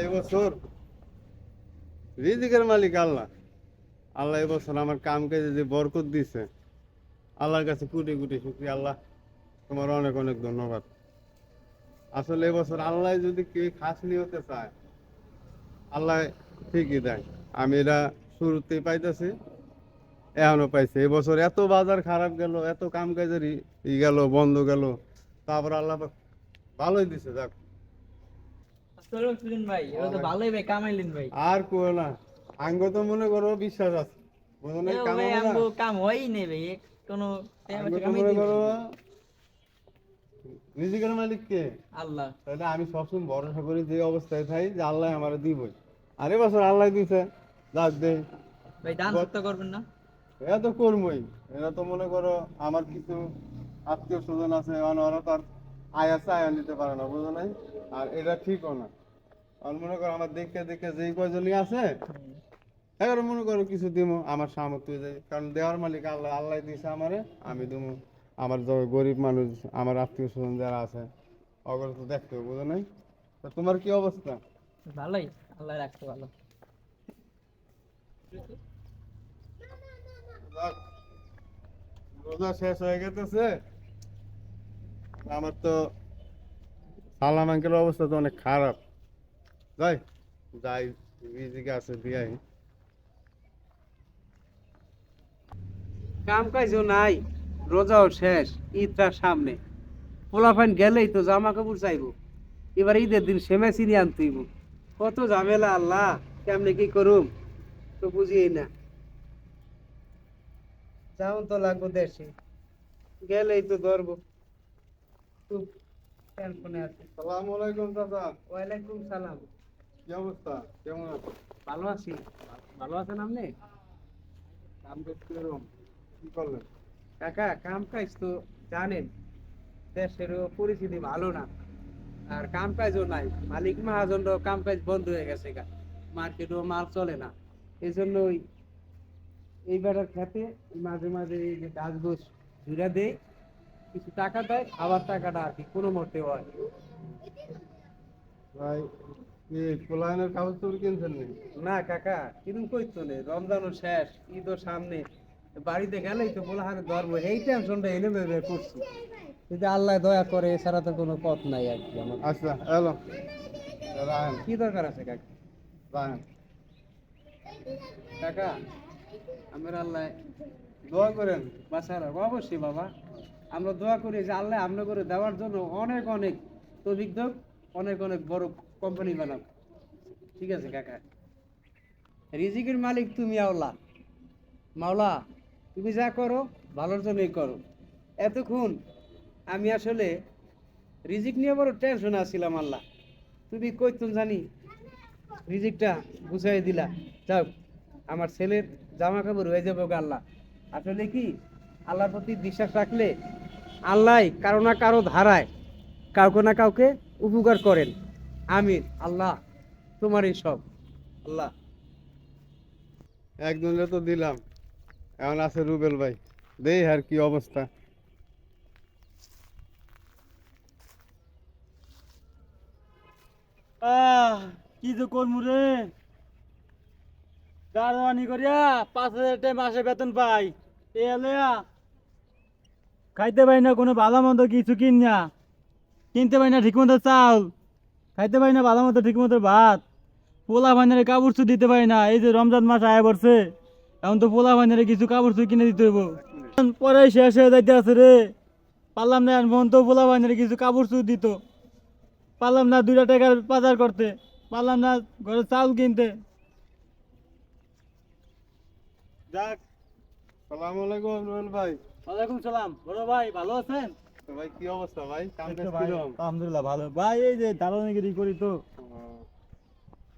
এবছর রিজিকের মালিক আল্লাহ। আল্লাহ এবছর আমার কাম কাজে যে বরকত দিছে, আল্লাহর কাছে কোটি কোটি শুকরিয়া। আল্লাহ, তোমার অনেক অনেক ধন্যবাদ। আসলে এবছর আল্লাহ যদি কেউ খাস নিতে চায়, আল্লাহ ঠিকই দেয়। আমি এটা শুরুতেই পাইতেছি, এখনো পাইছে। এবছর এত বাজার খারাপ গেল, এত কাম কাজের গেল, বন্ধ গেল, তারপর আল্লাহ পাক ভালোই দিছে, যাক। আসসালামু আলাইকুম ভাই, এবার তো ভালোই ভাই কামাইলেন ভাই। আর কো না, আঙ্গ তো মনে করো বিশ্বাস আছে, বুঝো নাই, এ ভাই কামাবো না। আমগো কাম হয়ই নেই ভাই, কোনো টাকা আঙ্গ পয়সা তো কামাইতে মনে করো পারি না। রিজিকের মালিক কে? আল্লাহ। তাহলে আমি সবসময় ভরসা করি যে অবস্থায় থাই যে আল্লাহ আমার দিবই। আর এবছর আল্লাহ দিছে, যাক দে। ভাই দান সত্য করবেন না? এরা তো কর্মই, এরা তো মনে করো আমার কিছু আত্মীয় স্বজন আছে, ওরা তো আর আয়া চায়া নিতে পারে না, বুঝো নাই। আর এটা ঠিকও না। আর মনে করো আমার দেখে দেখে যেই কয়জনই আছে, হুম। এবার মনে করো কিছু দিমো আমার সামর্থ্য যাই, কারণ দেওয়ার মালিক আল্লাহ। আল্লাহ দিছে আমারে, আমি দিমো। আমার যত গরিব মানুষ, আমার আত্মীয় স্বজন যারা আছে, ওগুলো তো দেখতে হবে, বুঝো নাই। তা তোমার কি অবস্থা? ভালোই, আল্লাহ রাখতে ভালো। যাক, রোজা শেষ হয়ে গেছে। আমার তো সালাম আঙ্কেলের অবস্থা তো অনেক খারাপ। যাই যাই, রিজিকে আছে দিয়াই। কাম কাজও নাই, রোজাও শেষ, ঈদটার সামনে। পোলাপাইন গেলেই তো জামা কাপড় চাইবো। এবার ঈদের দিন সেমে চিনি আনতে হইব। কত ঝামেলা আল্লাহ, কেমনে কি করুম তো বুঝিই না। যাওন তো লাগবো দেশে, গেলেই তো ধরবো। খুব টেনশনে আছি। সালাম আলাইকুম চাচা। ওয়ালাইকুম সালাম। কি অবস্থা, কেমন আছো? ভালো আছি। ভালো আছেন আপনি? কাম করতে এরকম কি করলেন? কাকা কাম কাজ তো জানেন, দেশেরও পরিস্থিতি ভালো না। আর কাম কাজও নাই, মালিক মহাজন কাম কাজ বন্ধ হয়ে গেছে গা, মার্কেটও মাল চলে না। এই জন্যই এই বেড়ার খেতে মাঝে মাঝে এই যে গাছ গোছ ঘুরা দেয়, কিছু টাকা দেয়, খাবার টাকাটা আর কি কোনো মতে হয়। ভাই, কি পোলায়নের কাগজ তুমি কিনছেন নাকি? না কাকা, কিরম কইতো নে, রমজানও শেষ, ঈদও সামনে, বাড়িতে গেলেই তো বলা হারে ধরবো, এই টেনশনটা এনে ভেবে করছি। যদি আল্লাহ দয়া করে, এছাড়া তো কোনো পথ নাই আর কি আমার। আচ্ছা, এলো, রাহেন, কি দরকার আছে কাকা? রাহেন। কাকা, আমার আল্লাহ দোয়া করেন। বাসার অবশ্যই বাবা, আমরা দোয়া করি যে আল্লাহ আমরা করে দেওয়ার জন্য অনেক অনেক তৌফিক দাও, অনেক অনেক বড় কোম্পানি বানাও। ঠিক আছে কাকা, রিজিকের মালিক তুমি আল্লাহ, মাওলা, তুমি যা করো ভালোর জন্যই করো। এতক্ষণ আমি আসলে রিজিক নিয়ে বড় টেনশন আছিলাম আল্লাহ, তুমি কইতুন জানি রিজিকটা বুঝাই দিলা। যাও, আমার ছেলের জামা কাপড় হয়ে যাবে গো আল্লাহ। আসলে কি, আল্লাহর প্রতি বিশ্বাস রাখলে আল্লাহ কারো না কারো ধারায় কাউকে না কাউকে উপকার করেন। আমিন। আল্লাহ তোমারই সব। আল্লাহ। একজনের তো দিলাম, এখন আছে রুবেল ভাই। দেই আর কি অবস্থা। আহ কি যে করমু রে, দারোয়ানি করিয়া 5,000 টাকা মাসে বেতন পাই। এ লইয়া খাইতে পাই না কোনো ভালো মন্দ কিছু কিনা, কিনতে পাই না ঠিক মতো চাউল, খাইতে পাই না ভালো মতো ঠিক মতো ভাত, পোলা ভাইনারে কাপড় চুপ দিতে পারি না। এই যে রমজান মাস আয়া পড়ছে, এখন তো পোলা ভাইনারে কিছু কাপড় চুপ কিনে দিতে হইব। পরে শেষ হয়ে যাইতে আছে রে, পারলাম না। মন তো পোলা ভাইনারে কিছু কাপড় চুপ দিত, পারলাম না 2টা টাকার বাজার করতে, পারলাম না ঘরে চাউল কিনতে। যাক, সালাম আলাইকুম রুবেল ভাই। ওয়ালাইকুম সালাম, বড় ভাই ভালো আছেন? তো ভাই কি অবস্থা ভাই, কাম এই তো কাজ ভাই, কিরকম? আলহামদুলিল্লাহ ভালো ভাই। এই যে দারোয়ানিগিরি করি তো। ও,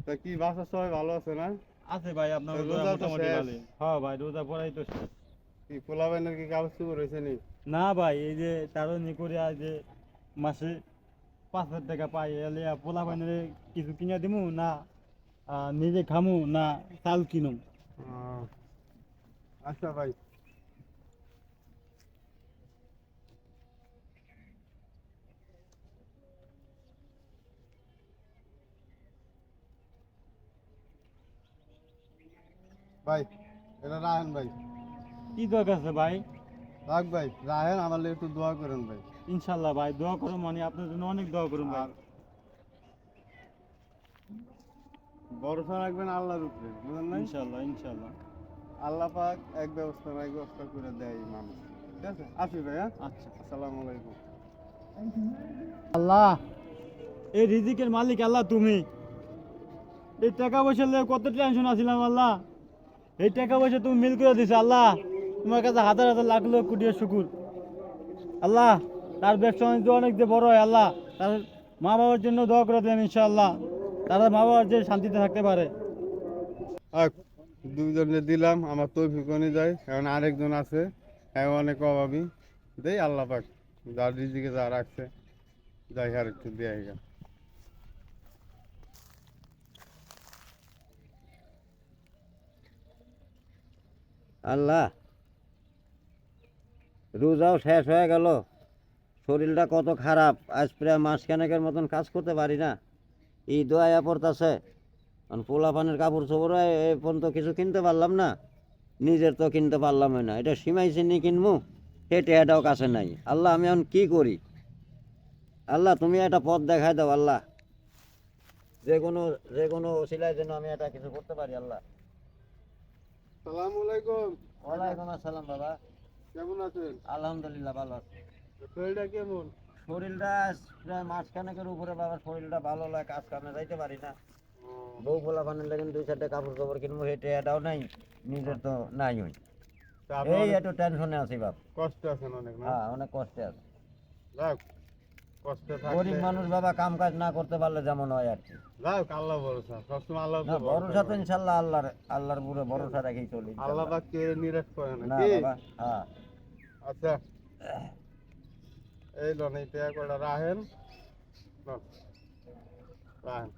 তা কি বাসার সবাই ভালো আছে না? আছে ভাই, আপনার দয়া রোজা তো মোটামুটি শেষ, ভালোই। হ্যাঁ ভাই, রোজা পড়াই তো শেষ। কি পোলাবেনের কি কাগজ চুপ রয়েছে নি? না ভাই, এই যে দারোয়ানি করে আজ যে মাসে 5,000 টাকা পাই, এলে পোলা পাইনে কিছু কিনে দিমু না, নিজে খামু না চাল কিনুম। ও, আচ্ছা ভাই। ভাই এটা রাহেন ভাই, কি দরকার আছে ভাই? রাখ ভাই, রাহেন আমার লেগে একটু দোয়া করেন ভাই। ইনশাল্লাহ ভাই, দোয়া করুন, মানে আপনার জন্য অনেক দোয়া করুন ভাই। আর ভরসা রাখবেন আল্লাহর উপরে, বুঝলেন না? ইনশাল্লাহ ইনশাল্লাহ। আল্লাহ পাক এক ব্যবস্থা না এক ব্যবস্থা করে দেয় মানুষ। ঠিক আছে, আসি ভাই, হ্যাঁ? আচ্ছা। আসসালামু আলাইকুম। আল্লাহ, এই রিজিকের মালিক আল্লাহ তুমি। এই টাকা পয়সা নিয়ে কত টেনশন আছিলাম আল্লাহ, এই টাকা পয়সা তুমি মিল করে দিছো আল্লাহ। তোমার কাছে হাজার হাজার লাখ লাখ কোটি শুকুর আল্লাহ। তার ব্যবসা বাণিজ্য অনেক যে বড় হয় আল্লাহ, তার মা বাবার জন্য দোয়া করে দিলেন ইনশাআল্লাহ, তারা মা বাবার যে শান্তিতে থাকতে পারে। আর দুজনে দিলাম আমার তৌফিক অনুযায়ী, এখন আরেকজন আছে, হ্যাঁ অনেক অভাবী, দেই আল্লাহ পাক যার রিজিকে যা রাখছে, যাই আর একটু দেয় গেল। আল্লাহ, রোজাও শেষ হয়ে গেল, শরীরটা কত খারাপ, আজ প্রায় মাসখানেকের মতন কাজ করতে পারি না। ঈদ আয়া পড়তাছে, পোলা পানের কাপড় চোপড় এ পর্যন্ত কিছু কিনতে পারলাম না, নিজের তো কিনতে পারলামই না। এটা সীমাই চিনি কিনবো, হেঁটে এটাও কাছে নাই। আল্লাহ, আমি এখন কি করি? আল্লাহ, তুমি একটা পথ দেখাই দাও আল্লাহ, যে কোনো ওসিলায় যেন আমি এটা কিছু করতে পারি আল্লাহ। সালামু আলাইকুম। ওয়ালাইকুম আসসালাম বাবা। কেমন আছেন? আলহামদুলিল্লাহ ভালো আছি। শরীরটা কেমন? শরীরটা প্রায় মাসখানেকের উপরে বাবার শরীরটা ভালো লাগে, কাজ কামে যাইতে পারি না। বউ ফোলা বানিয়ে লাগেন, দুই চারটে কাপড় কাপড় কিনবো, হেঁটে এটাও নাই, নিজের তো নাই ওই। তা আপনি এই অনেক একটু টেনশনে আছি বাপ। কষ্টে আছেন অনেক না? হ্যাঁ, অনেক কষ্টে আছে। যাক, কষ্টে গরিব থাকলে মানুষ বাবা, কাম কাজ না করতে পারলে যেমন হয় আর কি। যাক, আল্লাহ ভরসা, সবসময় আল্লাহ না, ভরসা তো ইনশাল্লাহ আল্লাহর পুরো ভরসা রেখেই চলি ইনশাল্লাহ। আল্লাহ পাক কে নিরাশ করে না না কি? বাবা, হ্যাঁ। আচ্ছা, এই লোন এই টাকা কটা রাখেন, লন, রাখেন।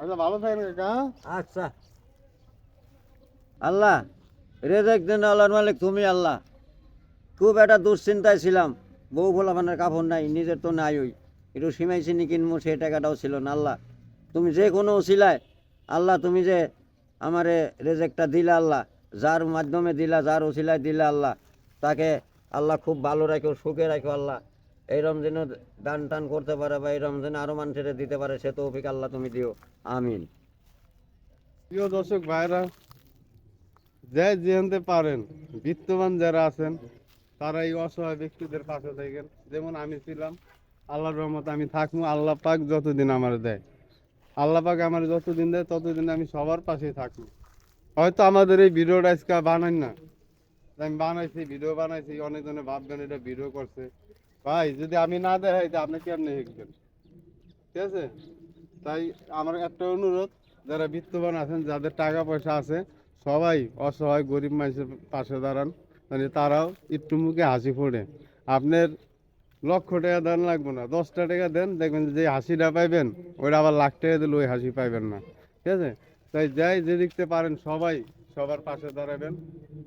আচ্ছা, ভালো থাকেন কাকা, হ্যাঁ? আচ্ছা আল্লাহ, রেজেক দেন আল্লাহর মালিক তুমি আল্লাহ। খুব একটা দুশ্চিন্তায় ছিলাম, বউ ভোলাপানের কাপড় নাই, নিজের তো নাই ওই, একটু সিমাই চিনি কিনবো সেই টাকাটাও ছিল না আল্লাহ। তুমি যে কোনো ওসিলায় আল্লাহ, তুমি যে আমারে রেজেকটা দিলা আল্লাহ, যার মাধ্যমে দিলা, যার ওসিলায় দিলা আল্লাহ, তাকে আল্লাহ খুব ভালো রাখো, সুখে রাখো আল্লাহ। এই রমজানে দান টান করতে পারে বা এই রমজানে আরও মানুষের দিতে পারে, সে তৌফিক আল্লাহ তুমি দিও, আমিন। প্রিয় দর্শক ভাইরা, যে যেতে পারেন, বিত্তবান যারা আছেন তারা এই অসহায় ব্যক্তিদের পাশে থাকেন, যেমন আমি ছিলাম। আল্লাহর রহমত আমি থাকবো, আল্লাহ পাক যতদিন আমার দেয়, আল্লাহ পাক আমার যতদিন দেয় ততদিন আমি সবার পাশেই থাকবো। হয়তো আমাদের এই ভিডিওটা আজকে বানাই না, আমি বানাইছি, ভিডিও বানাইছি, অনেকজনে ভাববেন এটা ভিডিও করছে। ভাই, যদি আমি না দেখাই তো আপনি কেমনে শিখবেন? ঠিক আছে, তাই আমার একটা অনুরোধ, যারা বিত্তবান আছেন, যাদের টাকা পয়সা আছে, সবাই অসহায় গরিব মানুষের পাশে দাঁড়ান, মানে তারাও একটু মুখে হাসি ফোড়ে। আপনার লক্ষ টাকা দেন লাগবে না, 10টা টাকা দেন, দেখবেন যে হাসিটা পাইবেন ওইটা আবার লাখ টাকা দিলে ওই হাসি পাইবেন না। ঠিক আছে, তাই যাই যে দেখতে পারেন সবাই সবার পাশে দাঁড়াবেন।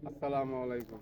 আসসালামু আলাইকুম।